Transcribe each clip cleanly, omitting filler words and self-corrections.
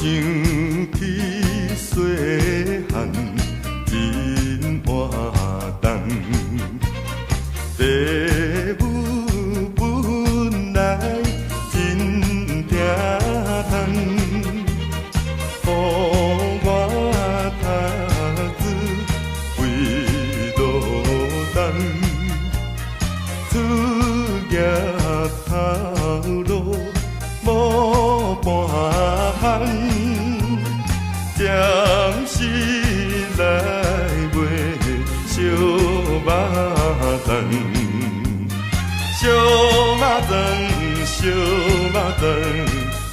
起细汉真活动，父母本来真疼痛，予我读书为路东，出业头路无半项，暂时来卖小肉粽，小肉粽，小肉粽，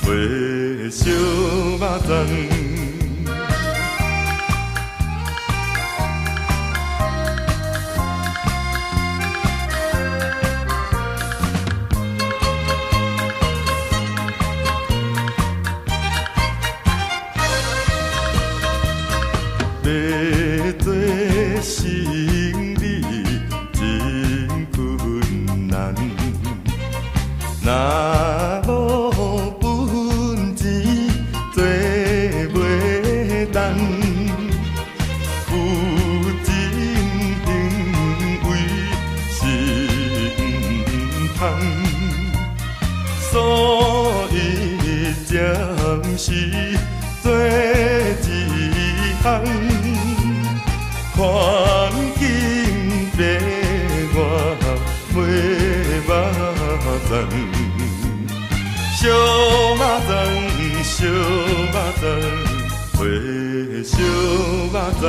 卖小肉粽。要做生理真困难，若无本钱做袂当，有真行为是毋通，所以暂时做一项。环境逼我卖肉粽，小肉粽，小肉粽，卖小肉粽。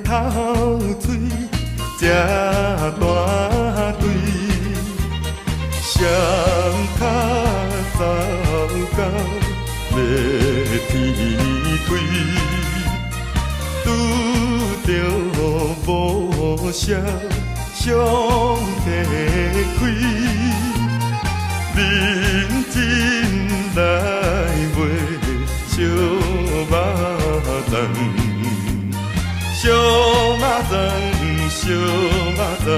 透嘴这大堆，双脚走到要天开，拄着无少伤体开，认真来卖小肉粽。小肉粽，小肉粽，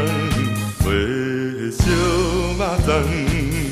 卖小肉粽。